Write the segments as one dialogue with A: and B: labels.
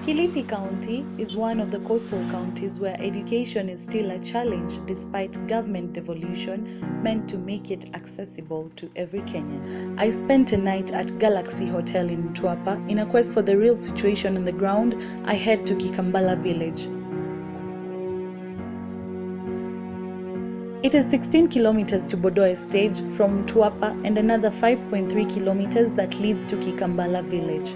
A: Kilifi County is one of the coastal counties where education is still a challenge despite government devolution meant to make it accessible to every Kenyan. I spent a night at Galaxy Hotel in Mtwapa. In a quest for the real situation on the ground, I head to Kikambala village. It is 16 kilometers to Bodo Estate from Mtwapa and another 5.3 kilometers that leads to Kikambala village.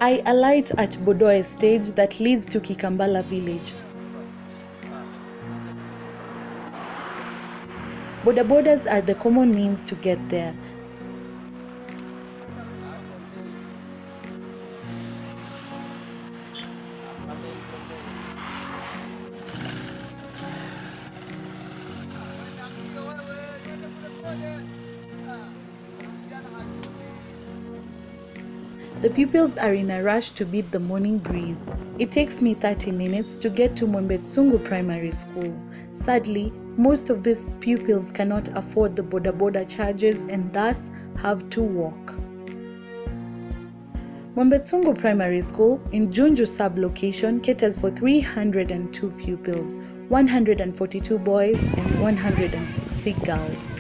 A: I alight at Bodo Estate that leads to Kikambala village. Boda bodas are the common means to get there. The pupils are in a rush to beat the morning breeze. It takes me 30 minutes to get to Mwembetsungu Primary School. Sadly, most of these pupils cannot afford the boda boda charges and thus have to walk. Mwembetsungu Primary School in Junju sub-location caters for 302 pupils, 142 boys and 160 girls.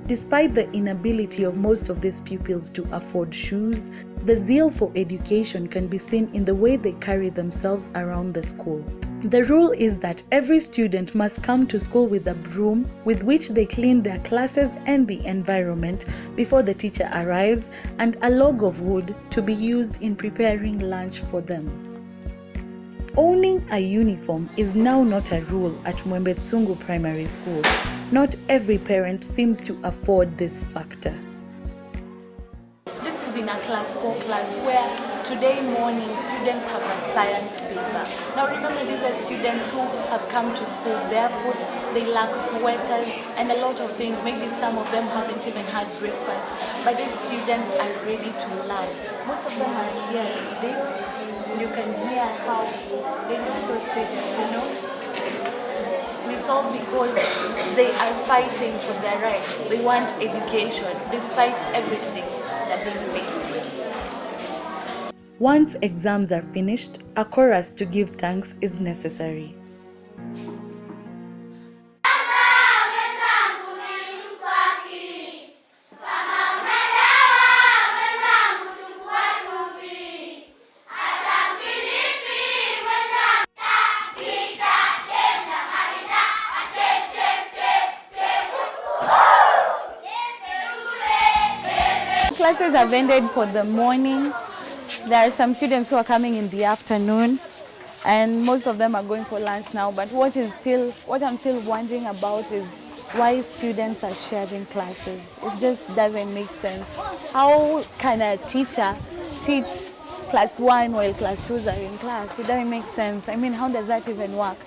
A: Despite the inability of most of these pupils to afford shoes, the zeal for education can be seen in the way they carry themselves around the school. The rule is that every student must come to school with a broom with which they clean their classes and the environment before the teacher arrives, and a log of wood to be used in preparing lunch for them. Owning a uniform is now not a rule at Mwembetsungu Primary School. Not every parent seems to afford this factor. This is in a class 4 class where today morning students have a science paper. Now remember, these are students who have come to school barefoot, they lack sweaters and a lot of things. Maybe some of them haven't even had breakfast, but these students are ready to learn. Most of them are here today. You can hear how they look so serious, you know. It's all because they are fighting for their rights. They want education despite everything that they face with. Once exams are finished, a chorus to give thanks is necessary. Classes have ended for the morning. There are some students who are coming in the afternoon, and most of them are going for lunch now. But what I'm still wondering about is why students are sharing classes. It just doesn't make sense. How can a teacher teach class 1 while class 2s are in class? It doesn't make sense. I mean, how does that even work?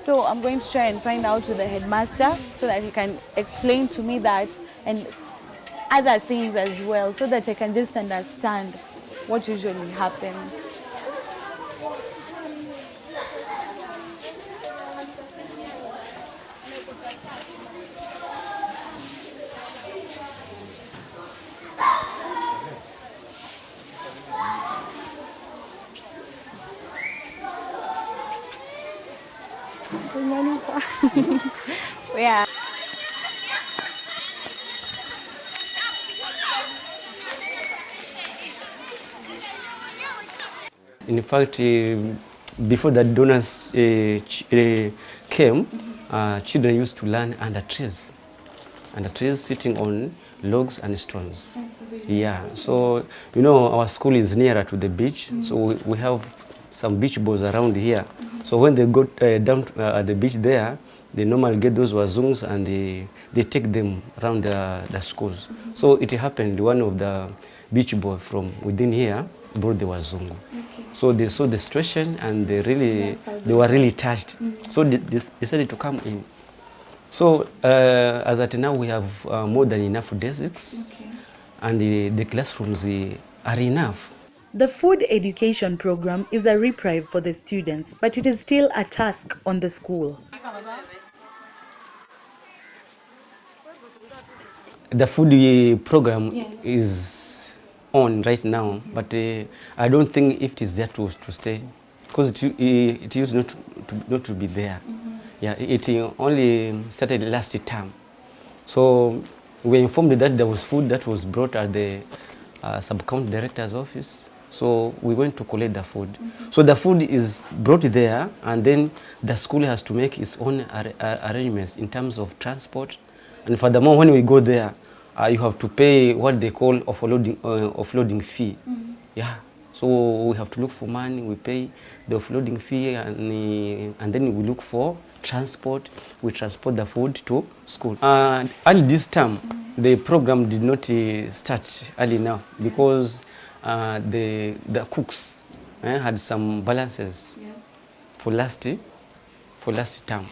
A: So I'm going to try and find out to the headmaster so that he can explain to me that and other things as well, so that I can just understand what usually happens. Good morning, sir. Yeah.
B: In fact, before the donors came, children used to learn under trees sitting on logs and stones. Yeah, so you know our school is nearer to the beach, so we have some beach balls around here. So when they go down at the beach there, they normally get those wazungs and they take them around the schools. So it happened one of the beach boy from within here brought the Wazungu.
A: Okay.
B: So they saw the situation and they were really touched. So they decided to come in. So as at now we have more than enough desks, and the classrooms are enough.
C: The food education program is a reprieve for the students, but it is still a task on the school.
B: The food program is on right now, but I don't think it is there to stay, because it used not to be there. Yeah, it only started last term. So we were informed that there was food that was brought at the sub-county director's office. So we went to collect the food. So the food is brought there, and then the school has to make its own arrangements in terms of transport. And furthermore, when we go there, you have to pay what they call offloading fee. Yeah. So we have to look for money, we pay the offloading fee, and then we look for transport. We transport the food to school. Early this time, the program did not start early enough because the cooks had some balances for last term.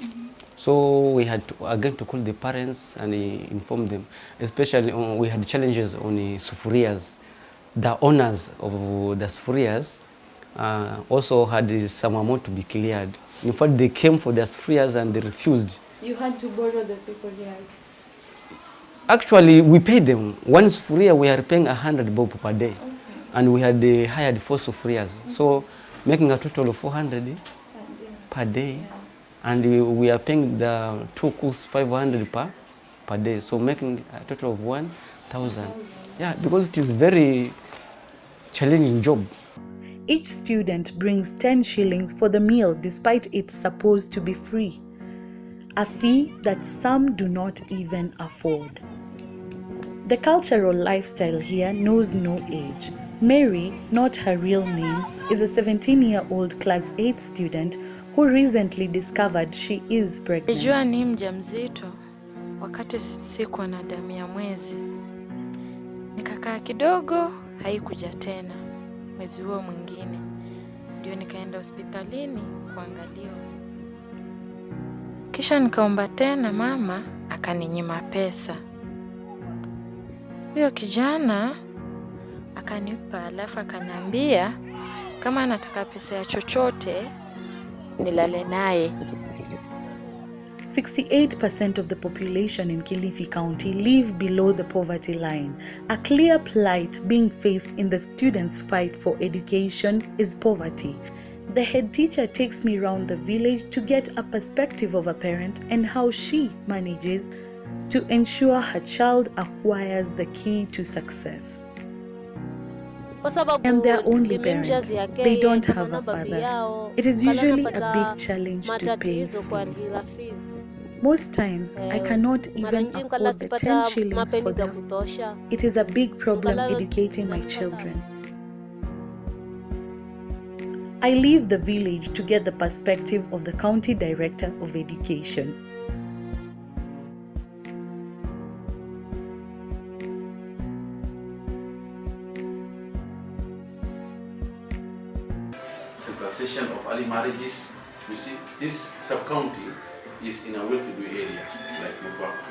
B: So we had to, again, to call the parents and inform them. Especially we had challenges on the sufurias. The owners of the sufurias also had some amount to be cleared. In fact, they came for their sufurias and they refused.
A: You had to borrow the sufurias?
B: Actually, we paid them. One sufuria we are paying 100 bob per day. Okay. And we had hired 4 sufurias. So making a total of 400 per day. Yeah. And we are paying the 2 cooks 500 per day. So making a total of 1,000. Yeah, because it is very challenging job.
C: Each student brings 10 shillings for the meal despite it's supposed to be free. A fee that some do not even afford. The cultural lifestyle here knows no age. Mary, not her real name, is a 17-year-old class 8 student who recently discovered she is pregnant.
D: Nilijua ni mjamzito wakati sikuwa na damu ya mwezi. Nikakaa kidogo, haikuja tena. Mwezi huo mwingine ndio nikaenda hospitalini kuangaliwa. Kisha nikaomba tena, mama akaninyima pesa. Huyo kijana akanipa, alafu akaniambia kama nataka pesa ya chochote nilale naye.
C: 68% of the population in Kilifi County live below the poverty line. A clear plight being faced in the students' fight for education is poverty. The head teacher takes me around the village to get a perspective of a parent and how she manages to ensure her child acquires the key to success. And their only parent, they don't have a father. It is usually a big challenge to pay fees. Most times, I cannot even afford the 10 shillings for them. It is a big problem educating my children. I leave the village to get the perspective of the County Director of Education.
E: Centralization of early marriages. You see, this sub-county is in a well-to-do area, like Mupaka,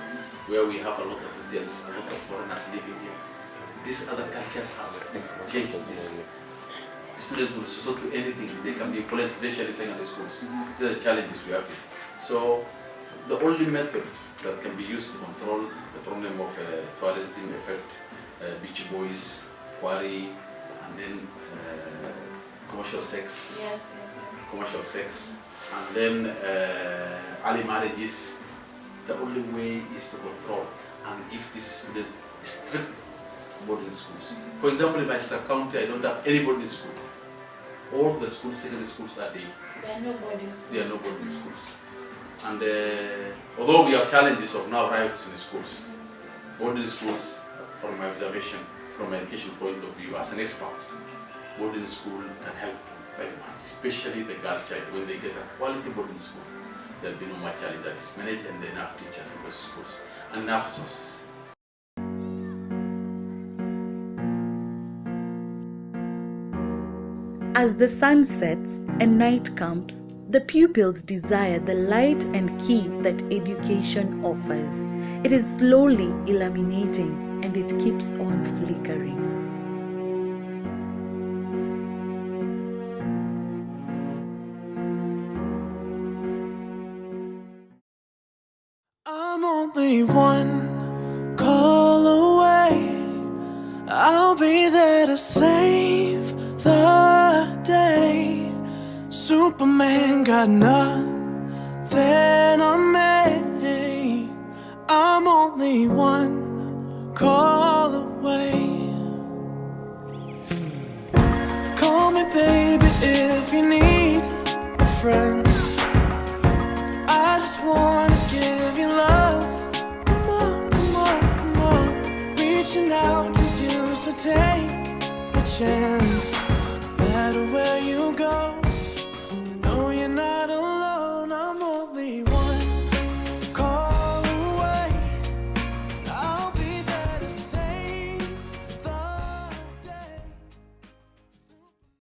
E: where we have a lot of hotels, a lot of foreigners living here. These other cultures have changed this. Students will resort to anything. They can be influenced, especially secondary schools. These are the challenges we have here. So the only methods that can be used to control the problem of tourism effect, beach boys, quarry, and then commercial sex, commercial sex, and then early marriages. The only way is to control and give this student strict boarding schools. For example, in my sub-county, I don't have any boarding school. All the schools, secondary schools are there.
A: There are no boarding schools.
E: There are no boarding schools. And although we have challenges of now riots in the schools, boarding schools, from my observation, from my education point of view, as an expert, boarding school can help very much, especially the girl child. When they get a quality boarding school, there will be no much challenge that is managed, and enough teachers in those schools and enough resources.
C: As the sun sets and night comes, the pupils desire the light and key that education offers. It is slowly illuminating and it keeps on flickering.
F: I'm only one call away. I'll be there to save the day. Superman got nothing on me. I'm only one call away. Call me baby if you need a friend. I just wanna give you love. Come on, come on, come on. Reaching out to you, so take a chance. No matter where you go.